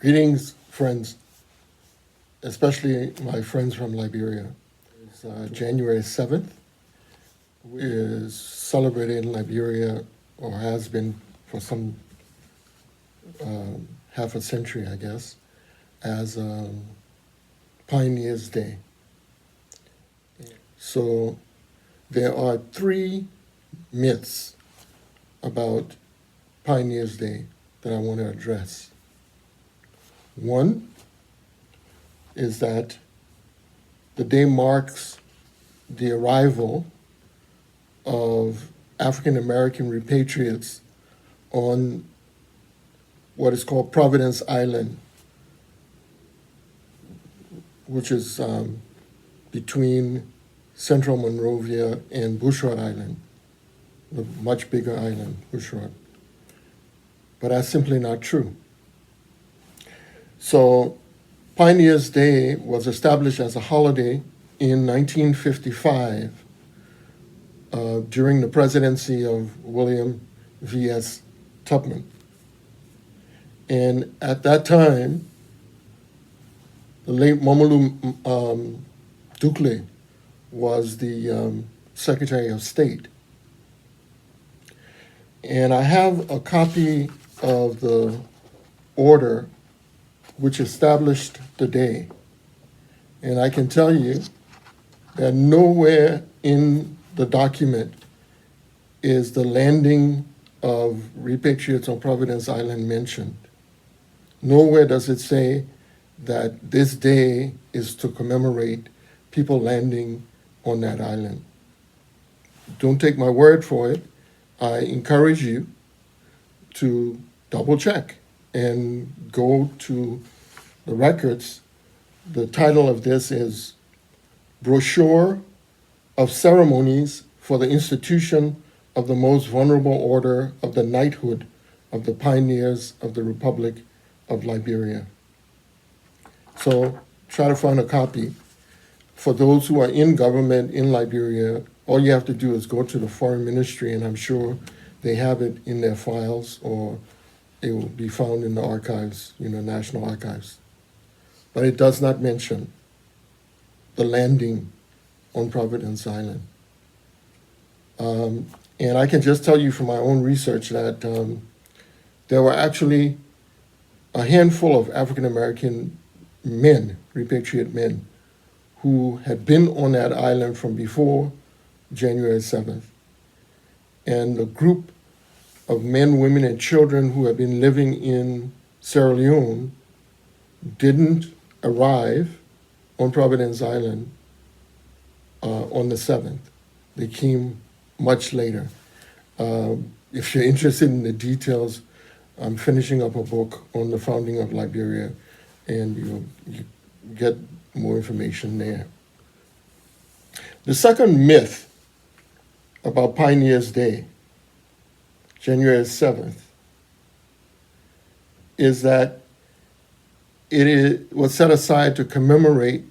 Greetings, friends, especially my friends from Liberia. It's January 7th is celebrated in Liberia, or has been for some half a century, I guess, as Pioneers' Day. So there are three myths about Pioneers' Day that I want to address. One is that the day marks the arrival of African American repatriates on what is called Providence Island, which is between Central Monrovia and Bushrod Island, the much bigger island, Bushrod. But that's simply not true. So Pioneers' Day was established as a holiday in 1955 during the presidency of William V.S. Tubman. And at that time, the late Momolu Dukle was the Secretary of State. And I have a copy of the order which established the day. And I can tell you that nowhere in the document is the landing of repatriates on Providence Island mentioned. Nowhere does it say that this day is to commemorate people landing on that island. Don't take my word for it. I encourage you to double check and go to the records. The title of this is Brochure of Ceremonies for the Institution of the Most Venerable Order of the Knighthood of the Pioneers of the Republic of Liberia. So try to find a copy. For those who are in government in Liberia, all you have to do is go to the Foreign Ministry, and I'm sure they have it in their files, or it will be found in the archives, National Archives. But it does not mention the landing on Providence Island. And I can just tell you from my own research that there were actually a handful of African American men, repatriate men, who had been on that island from before January 7th. And the group of men, women, and children who had been living in Sierra Leone didn't arrive on Providence Island on the 7th. They came much later. If you're interested in the details, I'm finishing up a book on the founding of Liberia, and you get more information there. The second myth about Pioneers' Day, January 7th, is that it was set aside to commemorate,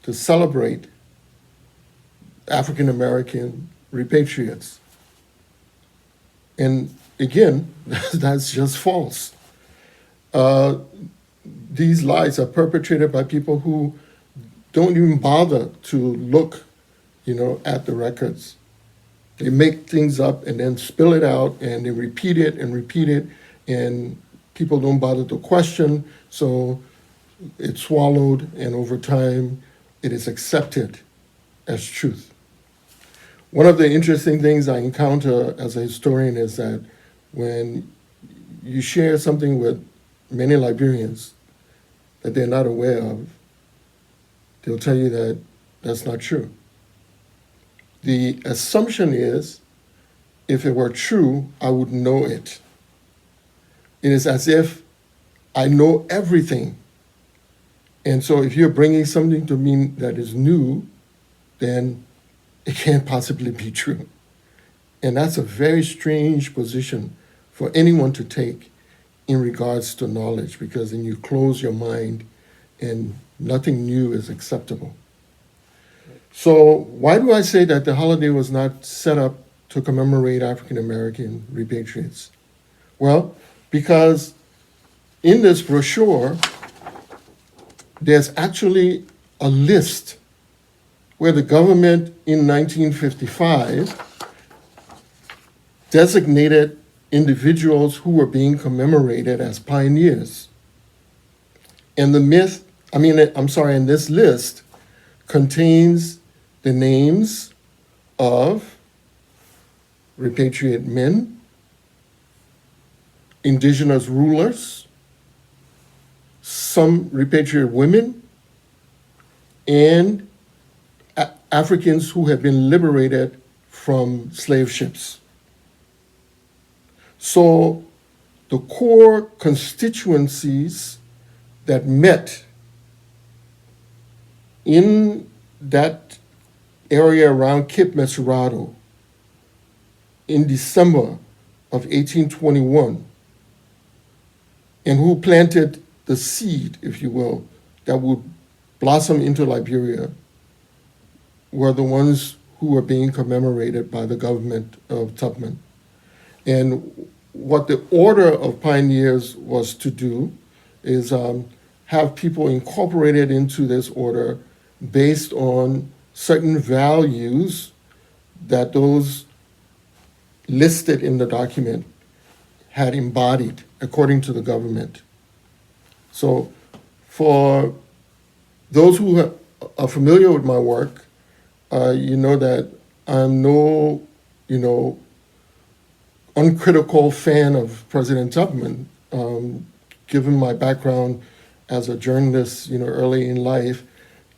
to celebrate African American repatriates. And again, that's just false. These lies are perpetrated by people who don't even bother to look, at the records. They make things up and then spill it out, and they repeat it, and people don't bother to question, so it's swallowed, and over time, it is accepted as truth. One of the interesting things I encounter as a historian is that when you share something with many Liberians that they're not aware of, they'll tell you that that's not true. The assumption is, if it were true, I would know it. It is as if I know everything. And so if you're bringing something to me that is new, then it can't possibly be true. And that's a very strange position for anyone to take in regards to knowledge, because then you close your mind and nothing new is acceptable. So why do I say that the holiday was not set up to commemorate African American repatriates? Well, because in this brochure, there's actually a list where the government in 1955 designated individuals who were being commemorated as pioneers. And and this list contains the names of repatriate men, indigenous rulers, some repatriate women, and Africans who had been liberated from slave ships. So the core constituencies that met in that area around Cape Mesurado in December of 1821, and who planted the seed, if you will, that would blossom into Liberia, were the ones who were being commemorated by the government of Tubman. And what the Order of Pioneers was to do is have people incorporated into this order based on certain values that those listed in the document had embodied according to the government. So for those who are familiar with my work, you know that I'm no, uncritical fan of President Tubman, given my background as a journalist, early in life.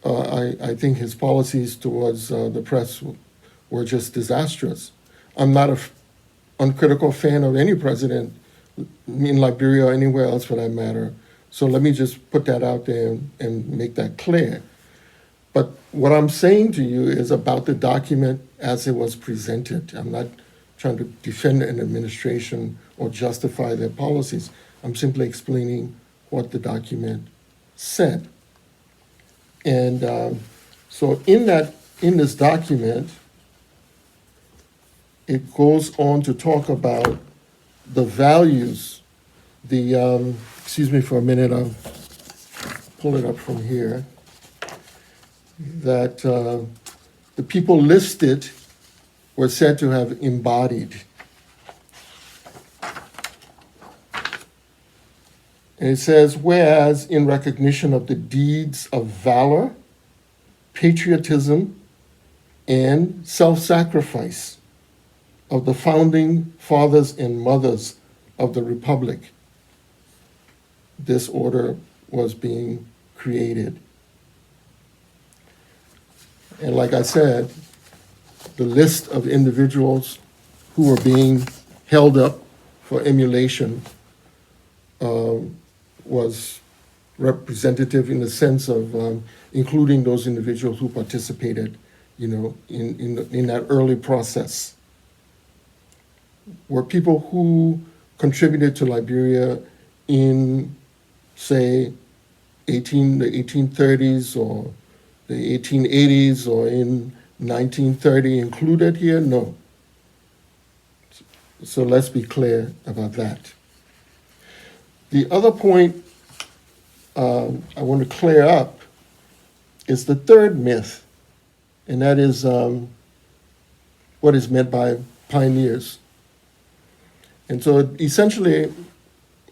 I think his policies towards the press were just disastrous. I'm not an uncritical fan of any president in Liberia or anywhere else for that matter. So let me just put that out there and make that clear. But what I'm saying to you is about the document as it was presented. I'm not trying to defend an administration or justify their policies. I'm simply explaining what the document said. And so in this document, it goes on to talk about the values, excuse me for a minute, I'll pull it up from here, that the people listed were said to have embodied. And it says, whereas in recognition of the deeds of valor, patriotism, and self-sacrifice of the founding fathers and mothers of the Republic, this order was being created. And like I said, the list of individuals who were being held up for emulation was representative in the sense of including those individuals who participated, in that early process. Were people who contributed to Liberia in, say, the 1830s or the 1880s or in 1930 included here? No. So let's be clear about that. The other point I want to clear up is the third myth, and that is what is meant by pioneers. And so it essentially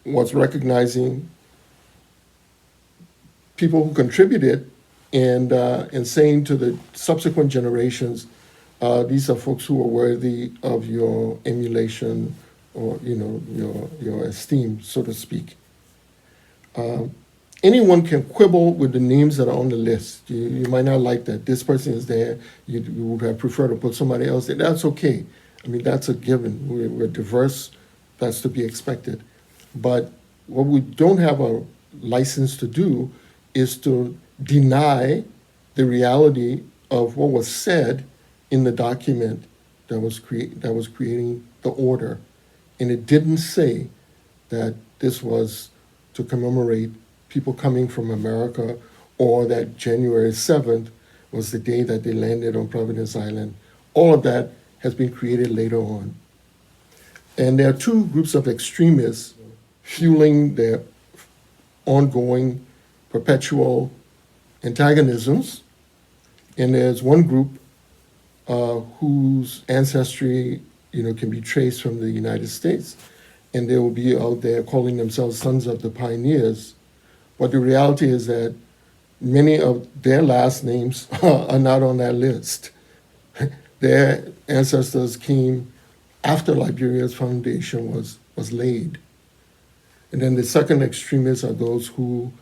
was recognizing people who contributed and saying to the subsequent generations, these are folks who are worthy of your emulation or your esteem, so to speak. Anyone can quibble with the names that are on the list. You might not like that this person is there. You would have preferred to put somebody else there. That's okay. I mean, that's a given. We're diverse. That's to be expected. But what we don't have a license to do is to deny the reality of what was said in the document that was creating the order. And it didn't say that this was to commemorate people coming from America or that January 7th was the day that they landed on Providence Island. All of that has been created later on. And there are two groups of extremists fueling their ongoing, perpetual antagonisms. And there's one group whose ancestry, can be traced from the United States, and they will be out there calling themselves Sons of the Pioneers. But the reality is that many of their last names are not on that list. Their ancestors came after Liberia's foundation was laid. And then the second extremists are those who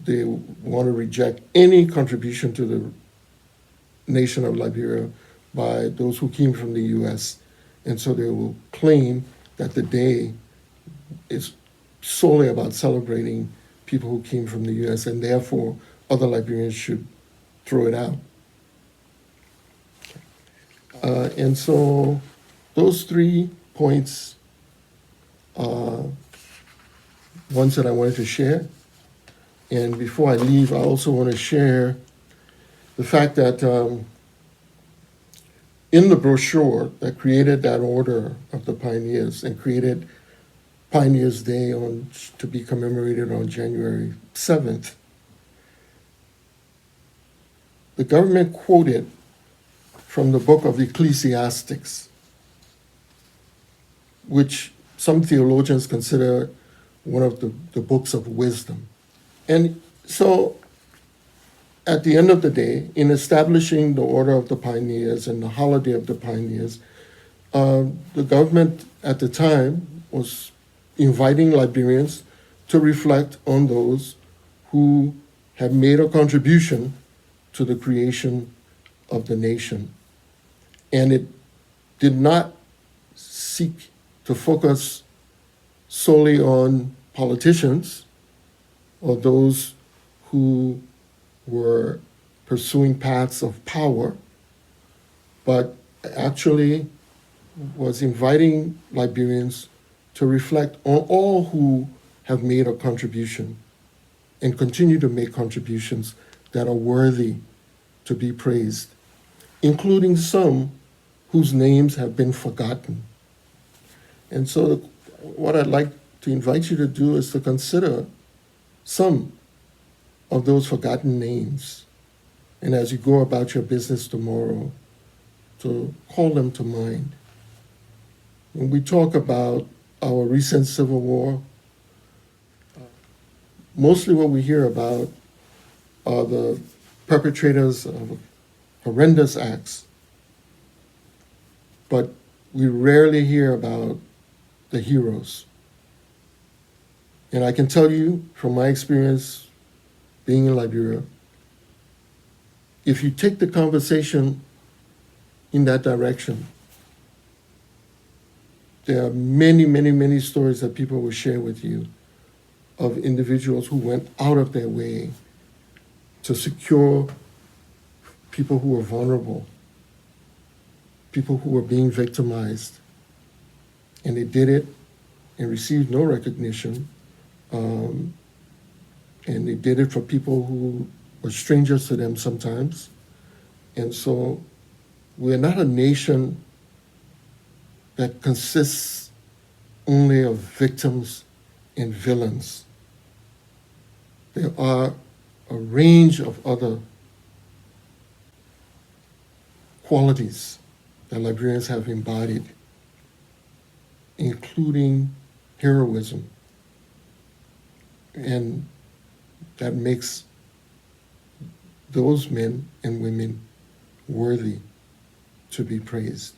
they want to reject any contribution to the nation of Liberia by those who came from the U.S. And so they will claim that the day is solely about celebrating people who came from the U.S., and therefore other Liberians should throw it out. And so those 3 points are ones that I wanted to share. And before I leave, I also want to share the fact that in the brochure that created that Order of the Pioneers and created Pioneers Day to be commemorated on January 7th, the government quoted from the book of Ecclesiastes, which some theologians consider one of the books of wisdom. And so at the end of the day, in establishing the Order of the Pioneers and the Holiday of the Pioneers, the government at the time was inviting Liberians to reflect on those who have made a contribution to the creation of the nation. And it did not seek to focus solely on politicians or those who were pursuing paths of power, but actually was inviting Liberians to reflect on all who have made a contribution and continue to make contributions that are worthy to be praised, including some whose names have been forgotten. And so what I'd like to invite you to do is to consider some of those forgotten names. And as you go about your business tomorrow, to call them to mind. When we talk about our recent civil war, mostly what we hear about are the perpetrators of horrendous acts, but we rarely hear about the heroes. And I can tell you from my experience being in Liberia, if you take the conversation in that direction, there are many, many, many stories that people will share with you of individuals who went out of their way to secure people who were vulnerable, people who were being victimized. And they did it and received no recognition. And they did it for people who were strangers to them sometimes. And so we're not a nation that consists only of victims and villains. There are a range of other qualities that Liberians have embodied, including heroism. And that makes those men and women worthy to be praised.